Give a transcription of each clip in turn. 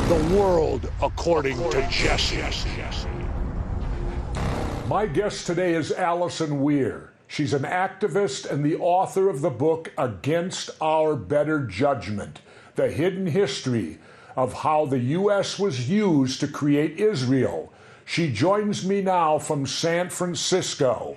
The world according to Jesse. My guest today is Alison Weir. She's an activist and the author of the book Against Our Better Judgment, The Hidden History of How the U.S. was Used to Create Israel. She joins me now from San Francisco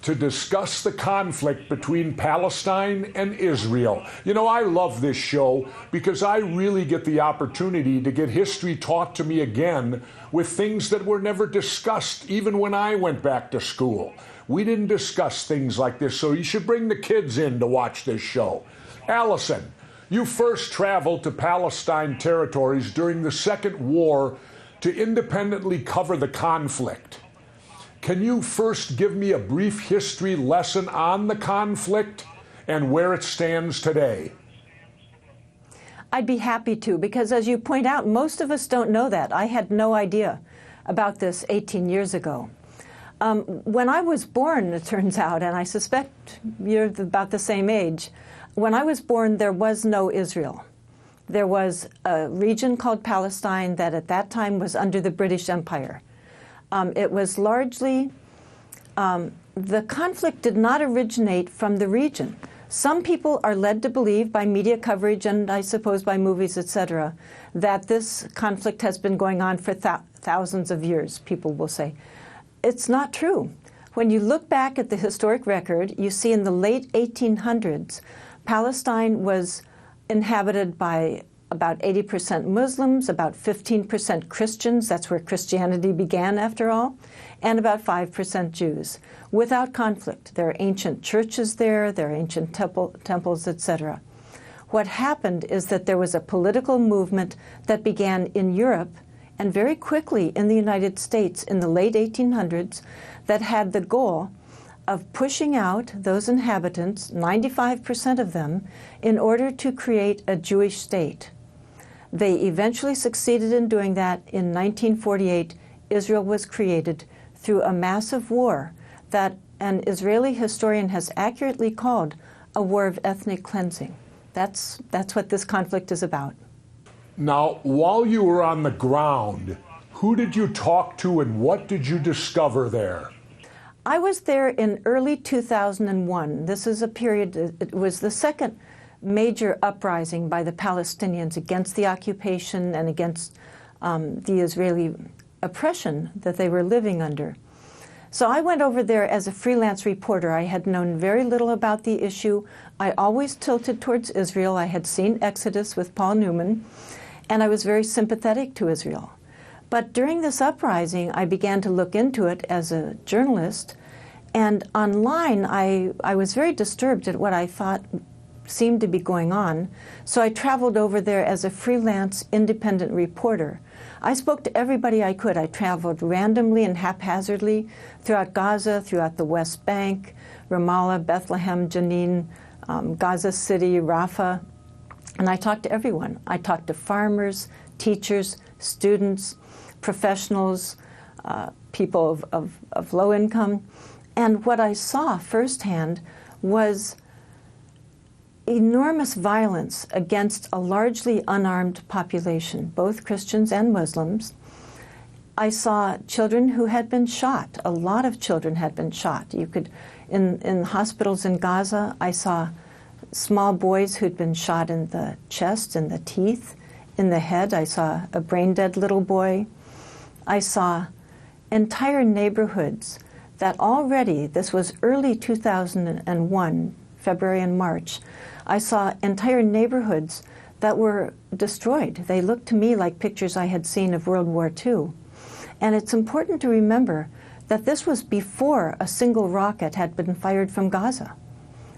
to discuss the conflict between Palestine and Israel. You know, I love this show because I really get the opportunity to get history taught to me again with things that were never discussed, even when I went back to school. We didn't discuss things like this, so you should bring the kids in to watch this show. Alison, you first traveled to Palestine territories during the Second War to independently cover the conflict. Can you first give me a brief history lesson on the conflict and where it stands today? I'd be happy to, because as you point out, most of us don't know that. I had no idea about this 18 years ago. When I was born, it turns out, and I suspect you're about the same age, when I was born, there was no Israel. There was a region called Palestine that at that time was under the British Empire. It was largely, the conflict did not originate from the region. Some people are led to believe by media coverage and I suppose by movies, etc., that this conflict has been going on for thousands of years, people will say. It's not true. When you look back at the historic record, you see in the late 1800s, Palestine was inhabited by about 80% Muslims, about 15% Christians, that's where Christianity began after all, and about 5% Jews, without conflict. There are ancient churches there are ancient temples, etc. What happened is that there was a political movement that began in Europe and very quickly in the United States in the late 1800s that had the goal of pushing out those inhabitants, 95% of them, in order to create a Jewish state. They eventually succeeded in doing that. In 1948, Israel was created through a massive war that an Israeli historian has accurately called a war of ethnic cleansing. That's what this conflict is about. Now, while you were on the ground, who did you talk to and what did you discover there? I was there in early 2001. This is a period, it was the second major uprising by the Palestinians against the occupation and against the Israeli oppression that they were living under. So I went over there as a freelance reporter. I had known very little about the issue. I always tilted towards Israel. I had seen Exodus with Paul Newman, and I was very sympathetic to Israel. But during this uprising, I began to look into it as a journalist, and online I was very disturbed at what I thought seemed to be going on. So I traveled over there as a freelance independent reporter. I spoke to everybody I could. I traveled randomly and haphazardly throughout Gaza, throughout the West Bank, Ramallah, Bethlehem, Jenin, Gaza City, Rafah, and I talked to everyone. I talked to farmers, teachers, students, professionals, people of low income. And what I saw firsthand was enormous violence against a largely unarmed population, both Christians and Muslims. I saw children who had been shot. A lot of children had been shot. You could, in hospitals in Gaza, I saw small boys who'd been shot in the chest, in the teeth, in the head. I saw a brain-dead little boy. I saw entire neighborhoods that already, this was early 2001, February and March, I saw entire neighborhoods that were destroyed. They looked to me like pictures I had seen of World War II. And it's important to remember that this was before a single rocket had been fired from Gaza.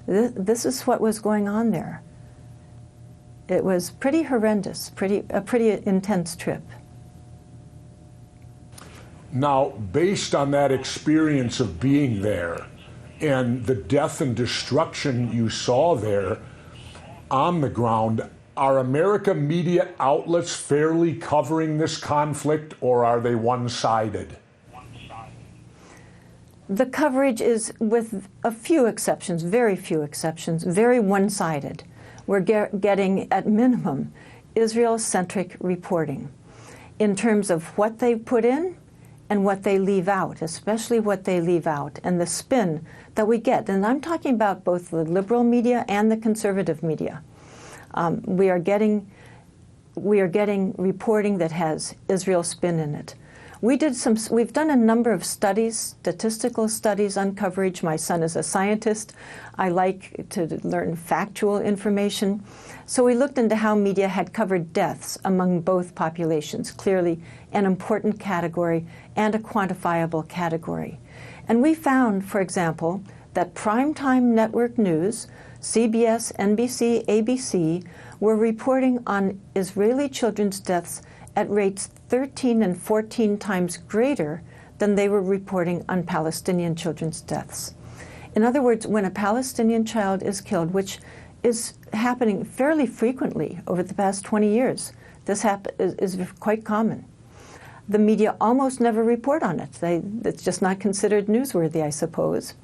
This is what was going on there. It was pretty horrendous, a pretty intense trip. Now, based on that experience of being there and the death and destruction you saw there on the ground, are American media outlets fairly covering this conflict, or are they one-sided? The coverage is, with a few exceptions, very few exceptions, very one-sided. We're getting, at minimum, Israel-centric reporting in terms of what they put in and what they leave out, especially what they leave out, and the spin that we get. And I'm talking about both the liberal media and the conservative media. We are getting reporting that has Israel spin in it. We've done a number of studies, statistical studies on coverage. My son is a scientist. I like to learn factual information. So we looked into how media had covered deaths among both populations, clearly an important category and a quantifiable category. And we found, for example, that primetime network news, CBS, NBC, ABC, were reporting on Israeli children's deaths at rates 13 and 14 times greater than they were reporting on Palestinian children's deaths. In other words, when a Palestinian child is killed, which is happening fairly frequently over the past 20 years, this is quite common. The media almost never report on it. It's just not considered newsworthy, I suppose.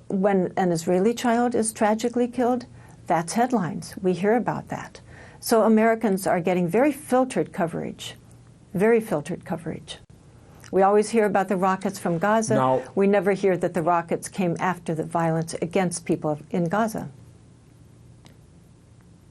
When an Israeli child is tragically killed, that's headlines. We hear about that. So Americans are getting very filtered coverage, very filtered coverage. We always hear about the rockets from Gaza. Now, we never hear that the rockets came after the violence against people in Gaza.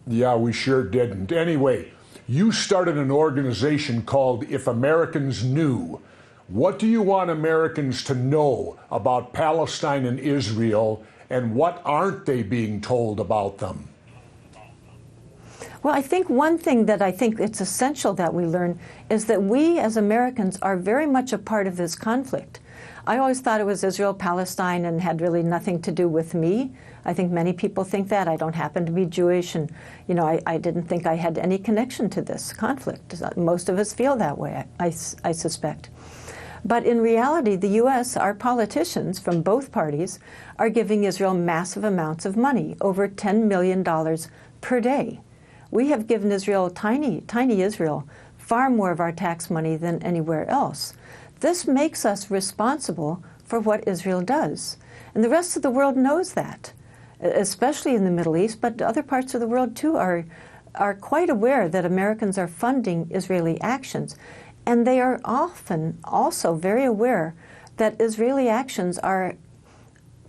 Yeah, we sure didn't. Anyway, you started an organization called If Americans Knew. What do you want Americans to know about Palestine and Israel, and what aren't they being told about them? Well, I think one thing that I think it's essential that we learn is that we as Americans are very much a part of this conflict. I always thought it was Israel-Palestine and had really nothing to do with me. I think many people think that. I don't happen to be Jewish, and I didn't think I had any connection to this conflict. Most of us feel that way, I suspect. But in reality, the U.S., our politicians from both parties, are giving Israel massive amounts of money, over $10 million per day. We have given Israel, tiny Israel, far more of our tax money than anywhere else. This makes us responsible for what Israel does. And the rest of the world knows that, especially in the Middle East, but other parts of the world too are quite aware that Americans are funding Israeli actions. And they are often also very aware that Israeli actions are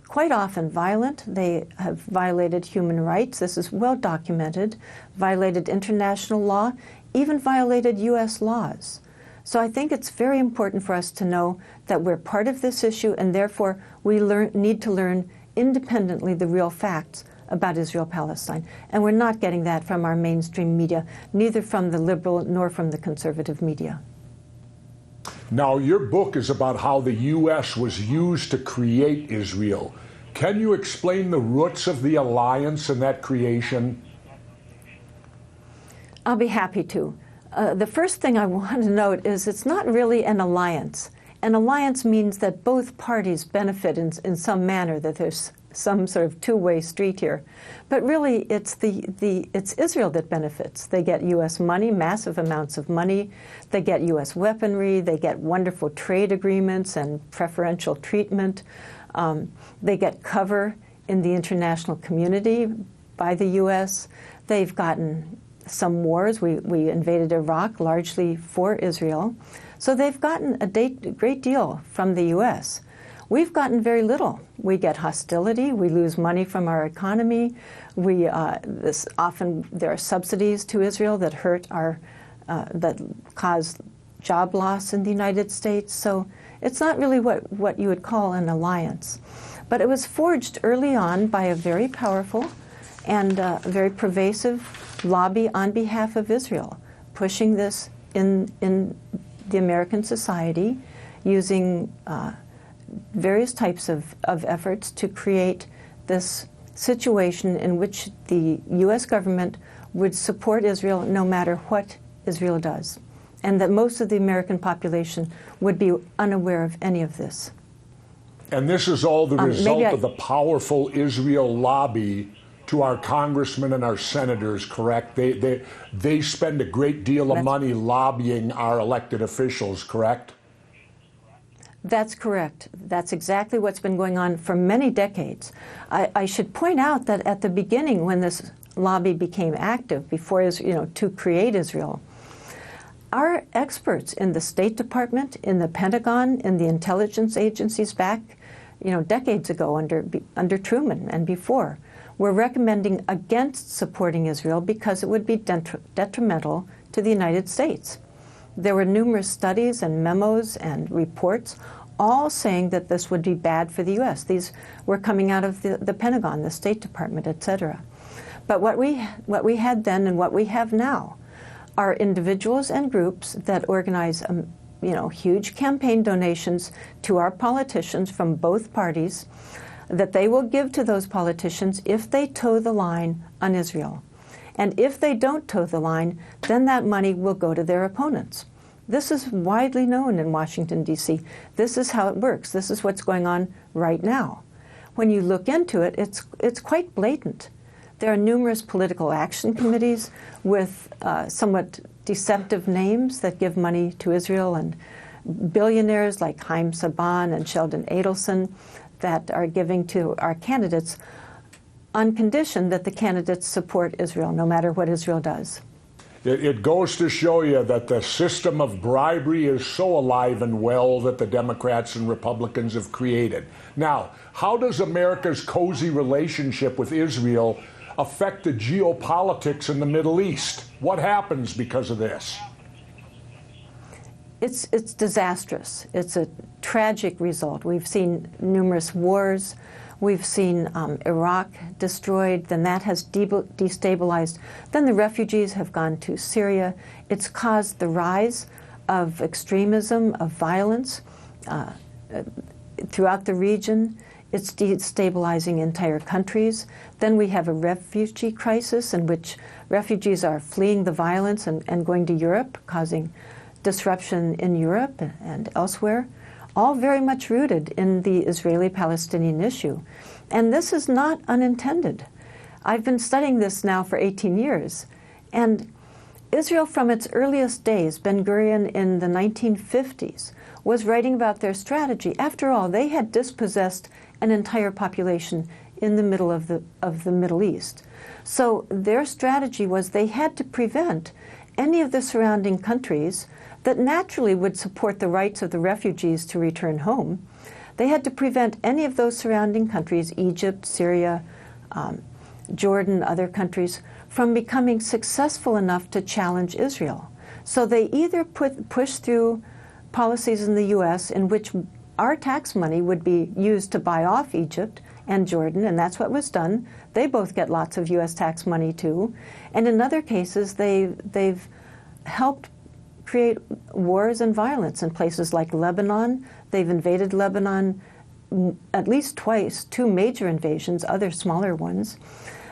quite often violent. They have violated human rights. This is well documented, violated international law, even violated U.S. laws. So I think it's very important for us to know that we're part of this issue, and therefore we need to learn independently the real facts about Israel-Palestine. And we're not getting that from our mainstream media, neither from the liberal nor from the conservative media. Now, your book is about how the U.S. was used to create Israel. Can you explain the roots of the alliance and that creation? I'll be happy to. The first thing I want to note is it's not really an alliance. An alliance means that both parties benefit in some manner, that there's some sort of two-way street here. But really, it's Israel that benefits. They get U.S. money, massive amounts of money. They get U.S. weaponry. They get wonderful trade agreements and preferential treatment. They get cover in the international community by the U.S. They've gotten some wars. We invaded Iraq largely for Israel. So they've gotten a great deal from the U.S. We've gotten very little. We get hostility. We lose money from our economy. Often there are subsidies to Israel that hurt that cause job loss in the United States. So it's not really what you would call an alliance. But it was forged early on by a very powerful and very pervasive lobby on behalf of Israel, pushing this in the American society, using various types of efforts to create this situation in which the U.S. government would support Israel no matter what Israel does, and that most of the American population would be unaware of any of this. And this is all the result of the powerful Israel lobby to our congressmen and our senators, correct? They spend a great deal of money lobbying our elected officials, correct? That's correct. That's exactly what's been going on for many decades. I should point out that at the beginning, when this lobby became active before, to create Israel, our experts in the State Department, in the Pentagon, in the intelligence agencies back, decades ago under Truman and before, were recommending against supporting Israel because it would be detrimental to the United States. There were numerous studies and memos and reports all saying that this would be bad for the U.S. These were coming out of the Pentagon, the State Department, etc. But what we had then and what we have now are individuals and groups that organize huge campaign donations to our politicians from both parties that they will give to those politicians if they toe the line on Israel. And if they don't toe the line, then that money will go to their opponents. This is widely known in Washington, D.C. This is how it works. This is what's going on right now. When you look into it, it's quite blatant. There are numerous political action committees with somewhat deceptive names that give money to Israel, and billionaires like Haim Saban and Sheldon Adelson that are giving to our candidates on condition that the candidates support Israel, no matter what Israel does. It goes to show you that the system of bribery is so alive and well that the Democrats and Republicans have created. Now, how does America's cozy relationship with Israel affect the geopolitics in the Middle East? What happens because of this? It's disastrous. It's a tragic result. We've seen numerous wars. We've seen Iraq destroyed, then that has destabilized. Then the refugees have gone to Syria. It's caused the rise of extremism, of violence throughout the region. It's destabilizing entire countries. Then we have a refugee crisis in which refugees are fleeing the violence and going to Europe, causing disruption in Europe and elsewhere, all very much rooted in the Israeli-Palestinian issue. And this is not unintended. I've been studying this now for 18 years. And Israel, from its earliest days, Ben-Gurion in the 1950s, was writing about their strategy. After all, they had dispossessed an entire population in the middle of the Middle East. So their strategy was they had to prevent any of the surrounding countries that naturally would support the rights of the refugees to return home. They had to prevent any of those surrounding countries, Egypt, Syria, Jordan, other countries, from becoming successful enough to challenge Israel. So they either push through policies in the U.S. in which our tax money would be used to buy off Egypt and Jordan, and that's what was done. They both get lots of U.S. tax money too. And in other cases, they've helped create wars and violence in places like Lebanon. They've invaded Lebanon at least twice, 2 major invasions, other smaller ones.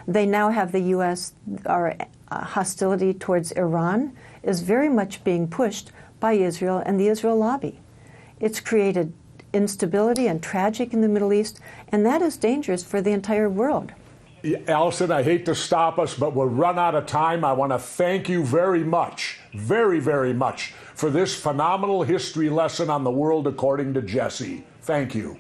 They now have the U.S., our hostility towards Iran is very much being pushed by Israel and the Israel lobby. It's created instability and tragic in the Middle East, and that is dangerous for the entire world. Alison, I hate to stop us, but we'll run out of time. I want to thank you very much, very, very much, for this phenomenal history lesson on the world according to Jesse. Thank you.